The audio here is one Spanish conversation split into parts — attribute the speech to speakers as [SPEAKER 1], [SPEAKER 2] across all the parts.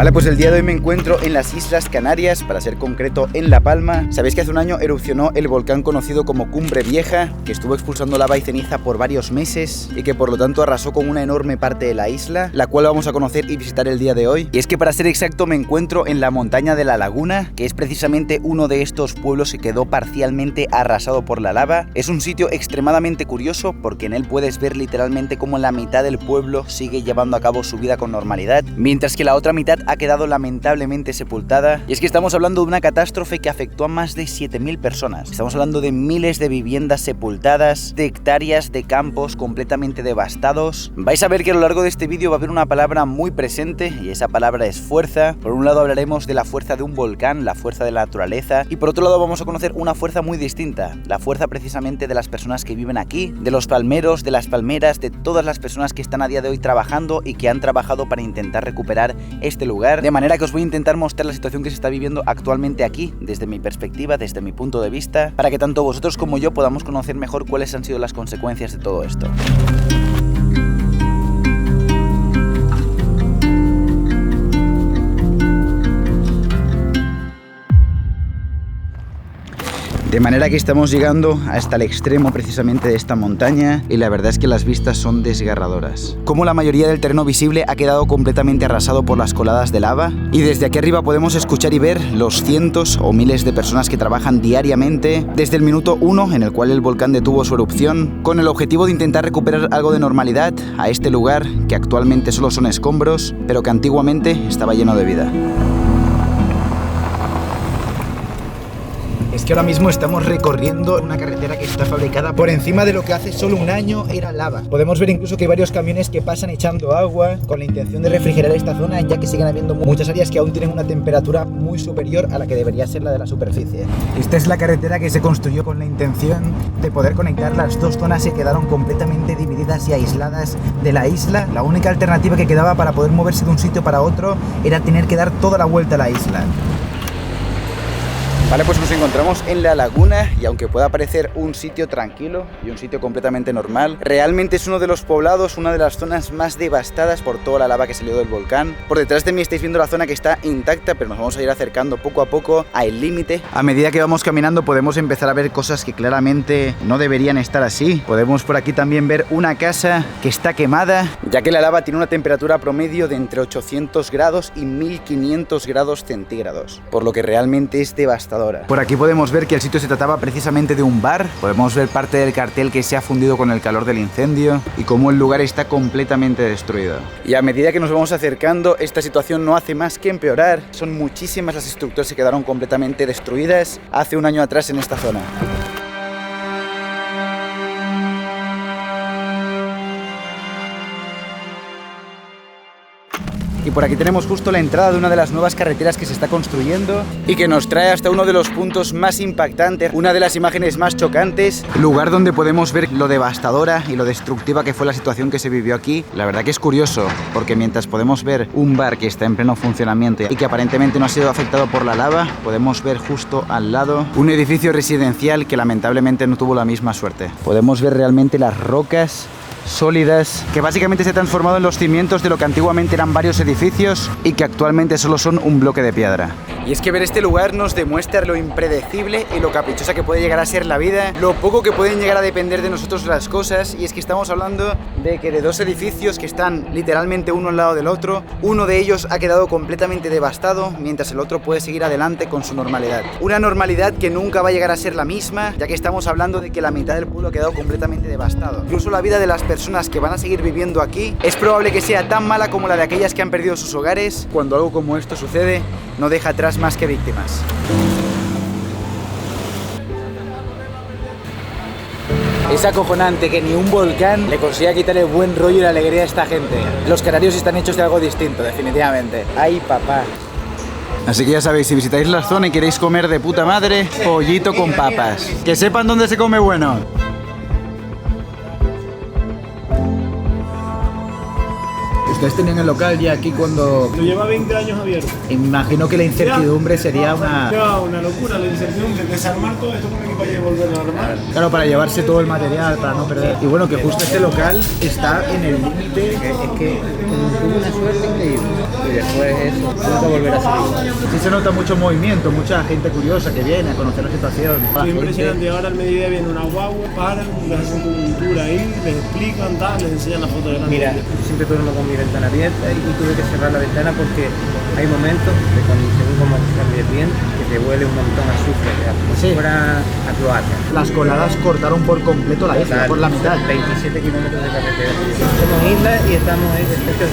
[SPEAKER 1] Vale, pues el día de hoy me encuentro en las Islas Canarias, para ser concreto en La Palma. Sabéis que hace un año erupcionó el volcán conocido como Cumbre Vieja, que estuvo expulsando lava y ceniza por varios meses y que por lo tanto arrasó con una enorme parte de la isla, la cual vamos a conocer y visitar el día de hoy. Y es que, para ser exacto, me encuentro en la montaña de La Laguna, que es precisamente uno de estos pueblos que quedó parcialmente arrasado por la lava. Es un sitio extremadamente curioso porque en él puedes ver literalmente cómo la mitad del pueblo sigue llevando a cabo su vida con normalidad, mientras que la otra mitad ha quedado lamentablemente sepultada. Y es que estamos hablando de una catástrofe que afectó a más de 7.000 personas. Estamos hablando de miles de viviendas sepultadas, de hectáreas de campos completamente devastados. Vais a ver que a lo largo de este vídeo va a haber una palabra muy presente, y esa palabra es fuerza. Por un lado hablaremos de la fuerza de un volcán, la fuerza de la naturaleza, y por otro lado vamos a conocer una fuerza muy distinta, la fuerza precisamente de las personas que viven aquí, de los palmeros, de las palmeras, de todas las personas que están a día de hoy trabajando y que han trabajado para intentar recuperar este lugar. De manera que os voy a intentar mostrar la situación que se está viviendo actualmente aquí, desde mi perspectiva, desde mi punto de vista, para que tanto vosotros como yo podamos conocer mejor cuáles han sido las consecuencias de todo esto. De manera que estamos llegando hasta el extremo precisamente de esta montaña, y la verdad es que las vistas son desgarradoras. Como la mayoría del terreno visible ha quedado completamente arrasado por las coladas de lava, y desde aquí arriba podemos escuchar y ver los cientos o miles de personas que trabajan diariamente desde el minuto 1 en el cual el volcán detuvo su erupción, con el objetivo de intentar recuperar algo de normalidad a este lugar que actualmente solo son escombros, pero que antiguamente estaba lleno de vida. Es que ahora mismo estamos recorriendo una carretera que está fabricada por encima de lo que hace solo un año era lava. Podemos ver incluso que hay varios camiones que pasan echando agua con la intención de refrigerar esta zona, ya que siguen habiendo muchas áreas que aún tienen una temperatura muy superior a la que debería ser la de la superficie. Esta es la carretera que se construyó con la intención de poder conectar las dos zonas que quedaron completamente divididas y aisladas de la isla. La única alternativa que quedaba para poder moverse de un sitio para otro era tener que dar toda la vuelta a la isla. Vale, pues nos encontramos en La Laguna, y aunque pueda parecer un sitio tranquilo y un sitio completamente normal, realmente es uno de los poblados, una de las zonas más devastadas por toda la lava que salió del volcán. Por detrás de mí estáis viendo la zona que está intacta, pero nos vamos a ir acercando poco a poco al límite. A medida que vamos caminando podemos empezar a ver cosas que claramente no deberían estar así. Podemos por aquí también ver una casa que está quemada, ya que la lava tiene una temperatura promedio de entre 800 grados y 1500 grados centígrados, por lo que realmente es devastador. Por aquí podemos ver que el sitio se trataba precisamente de un bar. Podemos ver parte del cartel que se ha fundido con el calor del incendio y cómo el lugar está completamente destruido. Y a medida que nos vamos acercando, esta situación no hace más que empeorar. Son muchísimas las estructuras que quedaron completamente destruidas hace un año atrás en esta zona. Y por aquí tenemos justo la entrada de una de las nuevas carreteras que se está construyendo y que nos trae hasta uno de los puntos más impactantes, una de las imágenes más chocantes, lugar donde podemos ver lo devastadora y lo destructiva que fue la situación que se vivió aquí. La verdad que es curioso, porque mientras podemos ver un bar que está en pleno funcionamiento y que aparentemente no ha sido afectado por la lava, podemos ver justo al lado un edificio residencial que lamentablemente no tuvo la misma suerte. Podemos ver realmente las rocas sólidas que básicamente se han transformado en los cimientos de lo que antiguamente eran varios edificios y que actualmente solo son un bloque de piedra. Y es que ver este lugar nos demuestra lo impredecible y lo caprichosa que puede llegar a ser la vida, lo poco que pueden llegar a depender de nosotros las cosas. Y es que estamos hablando de que de dos edificios que están literalmente uno al lado del otro, uno de ellos ha quedado completamente devastado, mientras el otro puede seguir adelante con su normalidad. Una normalidad que nunca va a llegar a ser la misma, ya que estamos hablando de que la mitad del pueblo ha quedado completamente devastado. Incluso la vida de las personas que van a seguir viviendo aquí es probable que sea tan mala como la de aquellas que han perdido sus hogares. Cuando algo como esto sucede, no deja atrás más que víctimas. Es acojonante que ni un volcán le consiga quitar el buen rollo y la alegría a esta gente. Los canarios están hechos de algo distinto, definitivamente. ¡Ay, papá! Así que ya sabéis, si visitáis la zona y queréis comer de puta madre, pollito con papas. Que sepan dónde se come bueno. Ustedes tenían el local ya aquí cuando...
[SPEAKER 2] Lleva 20 años abierto.
[SPEAKER 1] Imagino que la incertidumbre sería una...
[SPEAKER 2] Una locura la incertidumbre, desarmar todo esto por aquí para volverlo a armar.
[SPEAKER 1] Claro, para llevarse todo el material, para no perder. Y bueno, que justo este local está en el límite.
[SPEAKER 3] Es que tuvo una suerte increíble. Y después eso, nunca volver a salir.
[SPEAKER 1] Sí se nota mucho movimiento, mucha gente curiosa que viene a conocer la situación.
[SPEAKER 2] Es impresionante. Ahora al mediodía viene una guagua, paran, les hacen como un tour ahí, les explican, tal, les enseñan la foto de la...
[SPEAKER 3] Mira, yo siempre duermo con mi ventana abierta y tuve que cerrar la ventana porque hay momentos de cuando según como cambies bien que te huele un montón a azufre, como si fuera a cloaca.
[SPEAKER 1] Las coladas cortaron por completo la isla, por la mitad.
[SPEAKER 3] 27 kilómetros de carretera. Somos islas y estamos en especios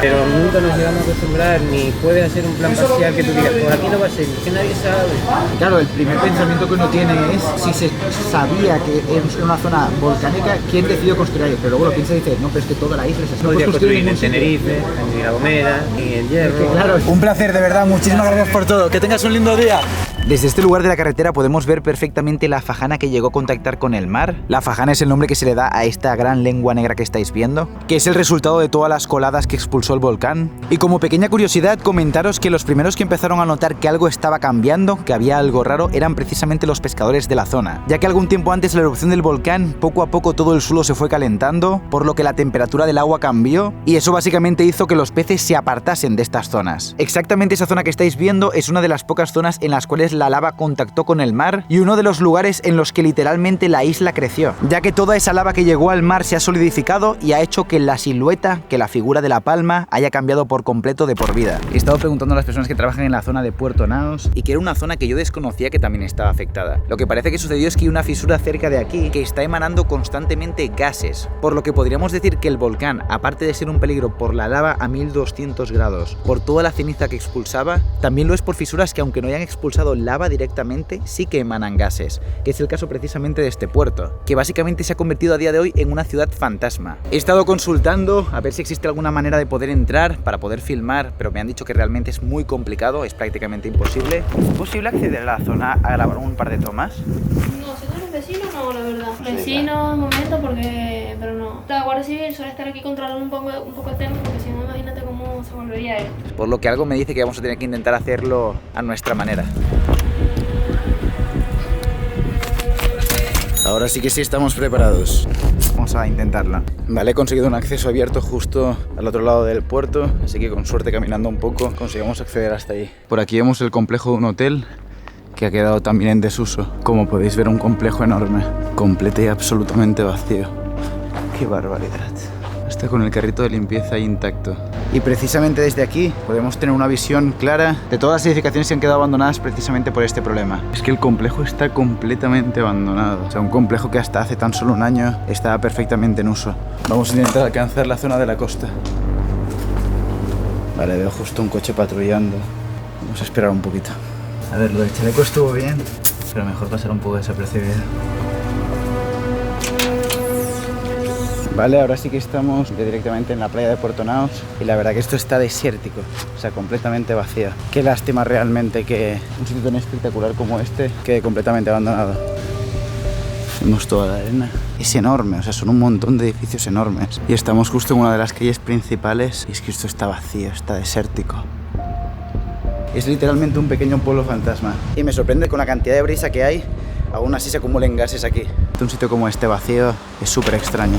[SPEAKER 3] pero nunca nos llegamos a acostumbrar, ni puedes hacer un plan parcial que tú digas, por aquí no va a ser, que nadie sabe.
[SPEAKER 1] Claro, el primer pensamiento que uno tiene es, si se sabía que es una zona volcánica, ¿quién decidió construir ahí? Pero luego piensa y dice, no, pero es que toda la isla es así.
[SPEAKER 3] No podía construir en Tenerife, ni en La Gomera, ni en Hierro.
[SPEAKER 1] Claro, un placer, de verdad, muchísimas gracias por todo, que tengas un lindo día. Desde este lugar de la carretera podemos ver perfectamente la fajana que llegó a contactar con el mar. La fajana es el nombre que se le da a esta gran lengua negra que estáis viendo, que es el resultado de todas las coladas que expulsó el volcán. Y como pequeña curiosidad, comentaros que los primeros que empezaron a notar que algo estaba cambiando, que había algo raro, eran precisamente los pescadores de la zona, ya que algún tiempo antes de la erupción del volcán, poco a poco todo el suelo se fue calentando, por lo que la temperatura del agua cambió, y eso básicamente hizo que los peces se apartasen de estas zonas. Exactamente esa zona que estáis viendo es una de las pocas zonas en las cuales la lava contactó con el mar y uno de los lugares en los que literalmente la isla creció, ya que toda esa lava que llegó al mar se ha solidificado y ha hecho que la silueta, que la figura de La Palma haya cambiado por completo de por vida. He estado preguntando a las personas que trabajan en la zona de Puerto Naos y que era una zona que yo desconocía que también estaba afectada. Lo que parece que sucedió es que hay una fisura cerca de aquí que está emanando constantemente gases, por lo que podríamos decir que el volcán, aparte de ser un peligro por la lava a 1200 grados, por toda la ceniza que expulsaba, también lo es por fisuras que aunque no hayan expulsado lava directamente, sí que emanan gases, que es el caso precisamente de este puerto, que básicamente se ha convertido a día de hoy en una ciudad fantasma. He estado consultando a ver si existe alguna manera de poder entrar para poder filmar, pero me han dicho que realmente es muy complicado, es prácticamente imposible. ¿Es posible acceder a la zona a grabar un par de tomas?
[SPEAKER 4] No, si tú eres vecino, no, la verdad. Vecino, un momento, porque... pero no. La Guardia Civil suele estar aquí controlando un poco el tema, porque si no, imagínate cómo se volvería esto.
[SPEAKER 1] Por lo que algo me dice que vamos a tener que intentar hacerlo a nuestra manera. Ahora sí que sí estamos preparados. Vamos a intentarla. Vale, he conseguido un acceso abierto justo al otro lado del puerto, así que con suerte caminando un poco conseguimos acceder hasta ahí. Por aquí vemos el complejo de un hotel que ha quedado también en desuso. Como podéis ver, un complejo enorme, completo y absolutamente vacío. ¡Qué barbaridad! Está con el carrito de limpieza ahí intacto. Y precisamente desde aquí podemos tener una visión clara de todas las edificaciones que han quedado abandonadas precisamente por este problema. Es que el complejo está completamente abandonado. O sea, un complejo que hasta hace tan solo un año estaba perfectamente en uso. Vamos a intentar alcanzar la zona de la costa. Vale, veo justo un coche patrullando. Vamos a esperar un poquito. A ver, lo del chaleco estuvo bien, pero mejor pasar un poco desapercibido. Vale, ahora sí que estamos directamente en la playa de Puerto Naos y la verdad que esto está desértico, o sea, completamente vacío. Qué lástima realmente que un sitio tan espectacular como este quede completamente abandonado. Vemos toda la arena. Es enorme, o sea, son un montón de edificios enormes. Y estamos justo en una de las calles principales y es que esto está vacío, está desértico. Es literalmente un pequeño pueblo fantasma. Y me sorprende con la cantidad de brisa que hay, aún así se acumulen gases aquí. Un sitio como este vacío es súper extraño.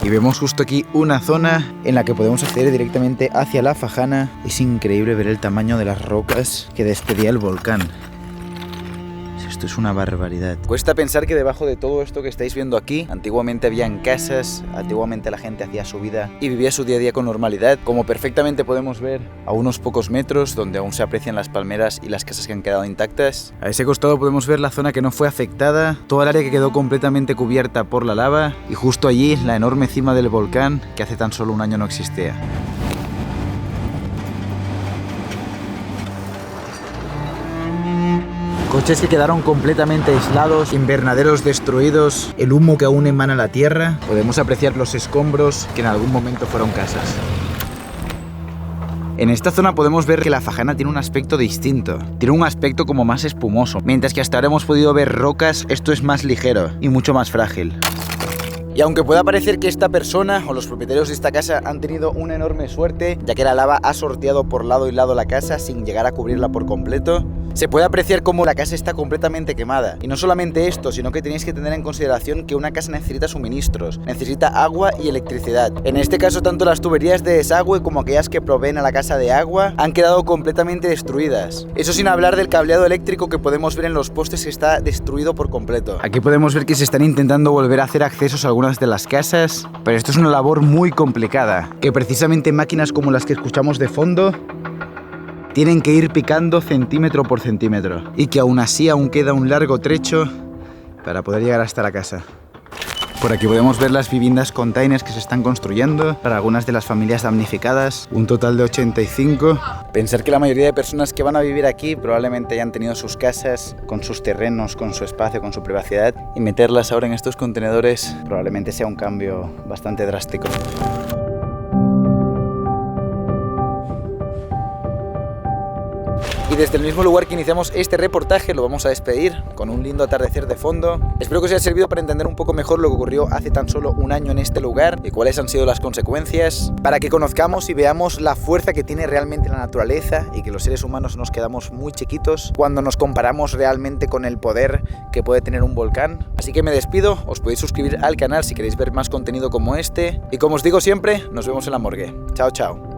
[SPEAKER 1] Y vemos justo aquí una zona en la que podemos acceder directamente hacia la fajana. Es increíble ver el tamaño de las rocas que despedía el volcán. Esto es una barbaridad. Cuesta pensar que debajo de todo esto que estáis viendo aquí, antiguamente habían casas, antiguamente la gente hacía su vida y vivía su día a día con normalidad, como perfectamente podemos ver a unos pocos metros, donde aún se aprecian las palmeras y las casas que han quedado intactas. A ese costado podemos ver la zona que no fue afectada, toda el área que quedó completamente cubierta por la lava y justo allí la enorme cima del volcán que hace tan solo un año no existía. Coches que quedaron completamente aislados, invernaderos destruidos, el humo que aún emana la tierra. Podemos apreciar los escombros que en algún momento fueron casas. En esta zona podemos ver que la fajana tiene un aspecto distinto, tiene un aspecto como más espumoso, mientras que hasta ahora hemos podido ver rocas, esto es más ligero y mucho más frágil. Y aunque pueda parecer que esta persona o los propietarios de esta casa han tenido una enorme suerte, ya que la lava ha sorteado por lado y lado la casa sin llegar a cubrirla por completo, se puede apreciar cómo la casa está completamente quemada. Y no solamente esto, sino que tenéis que tener en consideración que una casa necesita suministros, necesita agua y electricidad. En este caso, tanto las tuberías de desagüe como aquellas que proveen a la casa de agua han quedado completamente destruidas. Eso sin hablar del cableado eléctrico que podemos ver en los postes, que está destruido por completo. Aquí podemos ver que se están intentando volver a hacer accesos a algunas de las casas, pero esto es una labor muy complicada, que precisamente máquinas como las que escuchamos de fondo tienen que ir picando centímetro por centímetro, y que aún así aún queda un largo trecho para poder llegar hasta la casa. Por aquí podemos ver las viviendas containers que se están construyendo para algunas de las familias damnificadas, un total de 85. Pensar que la mayoría de personas que van a vivir aquí probablemente hayan tenido sus casas con sus terrenos, con su espacio, con su privacidad, y meterlas ahora en estos contenedores probablemente sea un cambio bastante drástico. Y desde el mismo lugar que iniciamos este reportaje lo vamos a despedir con un lindo atardecer de fondo. Espero que os haya servido para entender un poco mejor lo que ocurrió hace tan solo un año en este lugar y cuáles han sido las consecuencias, para que conozcamos y veamos la fuerza que tiene realmente la naturaleza y que los seres humanos nos quedamos muy chiquitos cuando nos comparamos realmente con el poder que puede tener un volcán. Así que me despido, os podéis suscribir al canal si queréis ver más contenido como este y como os digo siempre, nos vemos en la morgue. Chao, chao.